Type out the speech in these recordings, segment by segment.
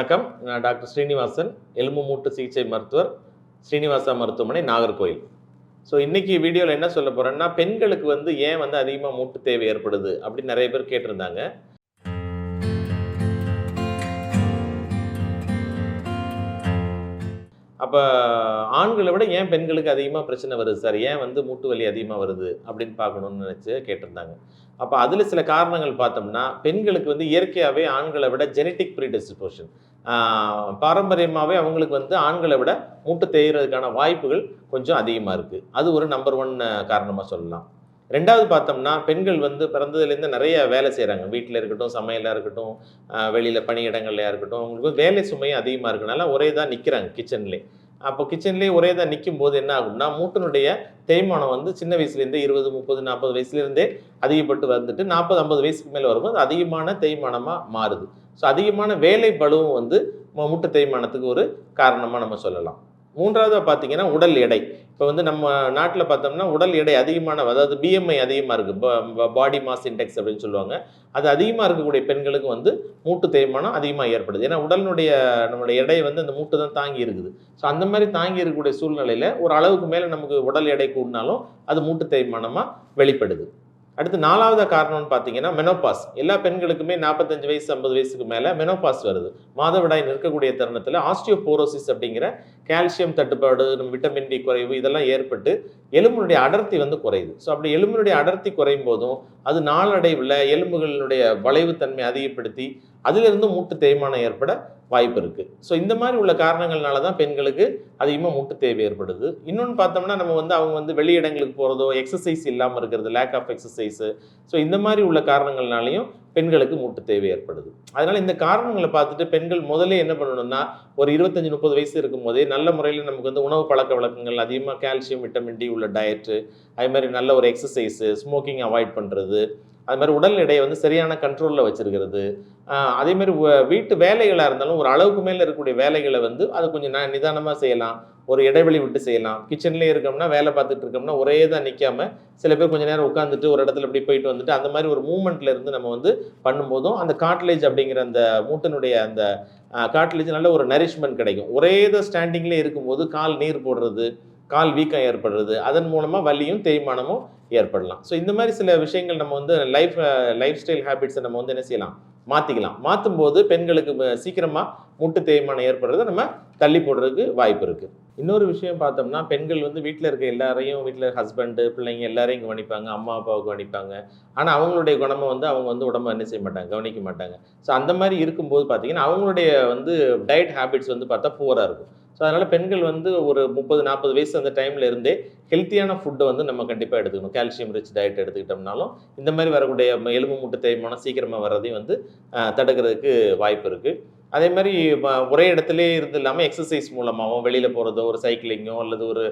வணக்கம். நான் டாக்டர் ஸ்ரீனிவாசன், எலும்பு மூட்டு சிகிச்சை மருத்துவர், ஸ்ரீனிவாசா மருத்துவமனை, நாகர்கோயில். இன்னைக்கு வீடியோல என்ன சொல்ல போறேன்னா, பெண்களுக்கு ஏன் அதிகமா மூட்டு தேவை ஏற்படுது அப்படின்னு நெறைய பேர் கேட்டிருந்தாங்க. அப்ப ஆண்கள விட ஏன் பெண்களுக்கு அதிகமா பிரச்சனை வருது சார்? ஏன் மூட்டு வலி அதிகமா வருது அப்படின்னு பார்க்கணும்னு நெனச்சு கேட்டிருந்தாங்க. அப்ப அதுல சில காரணங்கள் பார்த்தோம்னா, பெண்களுக்கு இயற்கையாவே ஆண்கள விட ஜெனடிக் ப்ரீடிஸ்போசிஷன் ஆ பாரம்பரியமாவே அவங்களுக்கு ஆண்கள விட மூட்டு தேய்றதுக்கான வாய்ப்புகள் கொஞ்சம் அதிகமா இருக்கு. அது ஒரு நம்பர் 1 காரணமா சொல்லலாம். 2வது பார்த்தோம்னா, பெண்கள் பிறந்ததுலேருந்து நெறைய வேலை செய்றாங்க. வீட்ல இருக்கட்டும், சமையலா இருக்கட்டும், வெளியில பணியிடங்கள்லயா இருக்கட்டும், அவங்களுக்கு வேலை சுமையும் அதிகமா இருக்கனால ஒரே தான் நிக்கிறாங்க கிச்சன்லே. அப்போ கிச்சன்லேயே ஒரே தான் நிக்கும்போது என்ன ஆகும்னா, மூட்டினுடைய தேய்மானம் சின்ன வயசுலேருந்தே 20, 30, 40 வயசுலேருந்தே அதிகப்பட்டு வந்துட்டு 40, 50 வயசுக்கு மேல வரும்போது அதிகமான தேய்மானமா மாறுது. அதிகமான வேலை பளுவும் மூட்டு தேய்மானத்துக்கு ஒரு காரணமா நம்ம சொல்லலாம். 3வதா பார்த்தீங்கன்னா, உடல் எடை. இப்போ நம்ம நாட்ல பார்த்தோம்னா, உடல் எடை அதிகமான அதாவது பிஎம்ஐ அதிகமா இருக்கு. பாடி மாஸ் இண்டெக்ஸ் அப்படின்னு சொல்லுவாங்க. அது அதிகமா இருக்கக்கூடிய பெண்களுக்கு மூட்டு தேய்மானம் அதிகமா ஏற்படுது. ஏன்னா நம்மளுடைய எடை அந்த மூட்டு தான் தாங்கி இருக்குது. அந்த மாரி தாங்கி இருக்கக்கூடிய சூழ்நிலையில ஒரு அளவுக்கு மேல நமக்கு உடல் எடை கூடுனாலும், அது மூட்டு தேய்மானமா வெளிப்படுது. அடுத்து 4வது காரணம்னு பார்த்தீங்கன்னா, மெனோபாஸ். எல்லா பெண்களுக்குமே 45 வயசு, 50 வயசுக்கு மேல மெனோபாஸ் வருது. மாதவிடாய் நிற்கக்கூடிய தருணத்தில ஆஸ்டியோபோரோசிஸ் அப்படிங்கிற கால்சியம் தட்டுப்பாடு, விட்டமின் டி குறைவு இதெல்லாம் ஏற்பட்டு எலும்பினுடைய அடர்த்தி குறையுது. அப்படி எலும்பினுடைய அடர்த்தி குறையும் போதும், அது நாளடைவுல எலும்புகளினுடைய வளைவுத்தன்மை அதிகப்படுத்தி, அதிலிருந்து மூட்டு தேய்மானம் ஏற்பட வாய்ப்பு இருக்கு. இந்த மாரி உள்ள காரணங்கள்னால தான் பெண்களுக்கு அதிகமா மூட்டு தேவை ஏற்படுது. இன்னொன்னு பார்த்தோம்னா, நம்ம அவங்க வெளியிடங்களுக்கு போறதோ, எக்ஸர்சைஸ் இல்லாம இருக்கிறது, லேக் ஆஃப் எக்ஸர்சைஸ். இந்த மாரி உள்ள காரணங்கள்னாலயும் பெண்களுக்கு மூட்டு தேவை ஏற்படுது. அதனால இந்த காரணங்கள பார்த்துட்டு பெண்கள் முதல்ல என்ன பண்ணணும்னா, ஒரு 25, 30 வயசு இருக்கும்போதே நல்ல முறையில நமக்கு உணவு பழக்கவழக்கங்கள் அதிகமா கால்சியம், விட்டமின் டி உள்ள டயட்டு, அதே மாரி நல்ல ஒரு எக்ஸர்சைஸ், ஸ்மோக்கிங் அவாய்ட் பண்றது, அது மாரி உடல் எடைய சரியான கண்ட்ரோல்ல வச்சிருக்கிறது. அதே மாரி வீட்டு வேலைகளா இருந்தாலும் ஒரு அளவுக்கு மேல இருக்கக்கூடிய வேலைகள அது கொஞ்சம் நிதானமா செய்யலாம். ஒரு இடைவெளி விட்டு செய்யலாம். கிச்சன்லேயே இருக்கோம்னா, வேலை பார்த்துட்டு இருக்கோம்னா, ஒரே தான் நிக்காம, சில பேர் கொஞ்ச நேரம் உட்காந்துட்டு ஒரு இடத்துல இப்படி போயிட்டு வந்துட்டு, அந்த மாரி ஒரு மூவ்மெண்ட்ல இருந்து நம்ம பண்ணும்போதும், அந்த கார்ட்லேஜ் அப்படிங்கிற அந்த மூட்டினுடைய அந்த கார்ட்லேஜ் நல்ல ஒரு நரிஷ்மென்ட் கிடைக்கும். ஒரே தான் ஸ்டாண்டிங்லேயே இருக்கும்போது கால் நீர் போடுறது, கால் வீக்கம் ஏற்படுறது, அதன் மூலமா வலியும், தேய்மானமும் ஏற்படலாம். இந்த மாரி சில விஷயங்கள் நம்ம லைஃப் ஸ்டைல் ஹேபிட்ஸ நம்ம என்ன செய்யலாம்? மாத்திக்கலாம். மாத்தும்போது பெண்களுக்கு சீக்கிரமா மூட்டு தேய்மானம் ஏற்படுறத நம்ம தள்ளி போடுறதுக்கு வாய்ப்பு இருக்கு. இன்னொரு விஷயம் பார்த்தோம்னா, பெண்கள் வீட்ல இருக்க எல்லாரையும் வீட்ல ஹஸ்பண்ட், பிள்ளைங்க எல்லாரையும் கவனிப்பாங்க. அம்மா, அப்பாவ கவனிப்பாங்க. ஆனா, அவங்களுடைய குணம அவங்க உடம்ப என்ன செய்ய மாட்டாங்க, கவனிக்க மாட்டாங்க. அந்த மாரி இருக்கும்போது பார்த்தீங்கன்னா, அவங்களுடைய டயட் ஹேபிட்ஸ் பார்த்தா புவரா இருக்கும். அதனால பெண்கள் ஒரு 30, 40 வயசு அந்த டைம்ல இருந்தே ஹெல்த்தியான ஃபுட்ட நம்ம கண்டிப்பா எடுத்துக்கணும். கால்சியம் ரிச் டயட் எடுத்துக்கிட்டோம்னாலும், இந்த மாரி வரக்கூடிய எலும்பு மூட்டு தேய்மானம் சீக்கிரமா வர்றதையும் தடுக்கிறதுக்கு வாய்ப்பு இருக்கு. அதே மாரி ஒரே இடத்திலேயே இருந்து இல்லாம எக்ஸர்சைஸ் மூலமாவோ, வெளியில போறதோ, ஒரு சைக்கிளிங்கோ அல்லது ஒரு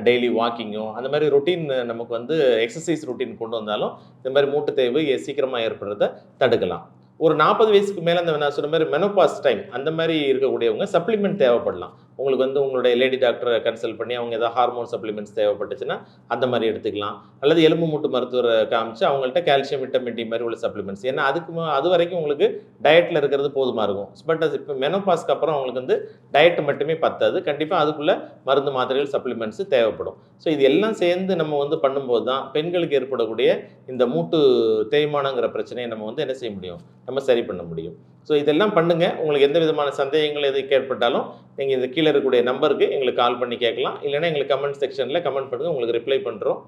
டெய்லி வாக்கிங்கோ, அந்த மாரி ரொட்டீன் நமக்கு எக்ஸர்சைஸ் ரொட்டீன் கொண்டு வந்தாலும், இந்த மாரி மூட்டு தேய்வு சீக்கிரமா ஏற்படுறத தடுக்கலாம். ஒரு 40 வயசுக்கு மேல நான் சொன்ன மாரி மெனோபாஸ் டைம் அந்த மாரி இருக்கக்கூடியவங்க சப்ளிமெண்ட் தேவைப்படலாம். உங்களுக்கு உங்களுடைய லேடி டாக்டர கன்சல்ட் பண்ணி அவங்க ஏதாவது ஹார்மோன் சப்ளிமெண்ட்ஸ் தேவைப்பட்டுச்சுன்னா, அந்த மாரி எடுத்துக்கலாம். அல்லது எலும்பு மூட்டு மருத்துவர காமிச்சு அவங்கள்ட்ட கால்சியம், விட்டமின் டி மாரி உள்ள சப்ளிமெண்ட்ஸ். ஏன்னா அதுவரைக்கும் உங்களுக்கு டயட்ல இருக்கிறது போதுமா இருக்கும். பட் அது இப்ப மெனோபாஸ்க்கு அப்புறம் அவங்களுக்கு டயட் மட்டுமே பத்தாது. கண்டிப்பா அதுக்குள்ள மருந்து, மாத்திரைகள், சப்ளிமெண்ட்ஸ் தேவைப்படும். இது எல்லாம் சேர்ந்து நம்ம பண்ணும்போது தான் பெண்களுக்கு ஏற்படக்கூடிய இந்த மூட்டு தேய்மானங்கிற பிரச்சனைய நம்ம என்ன செய்ய முடியும்? நம்ம சரி பண்ண முடியும். இதெல்லாம் பண்ணுங்க. உங்களுக்கு எந்த விதமான சந்தேகங்கள் எதுக்கு ஏற்பட்டாலும், நீங்க இந்த கீழ இருக்கக்கூடிய நம்பருக்கு எங்களுக்கு கால் பண்ணி கேட்கலாம். இல்லன்னா எங்களுக்கு கமெண்ட் செக்ஷன்ல கமெண்ட் பண்ணுங்க. உங்களுக்கு ரிப்ளை பண்றோம்.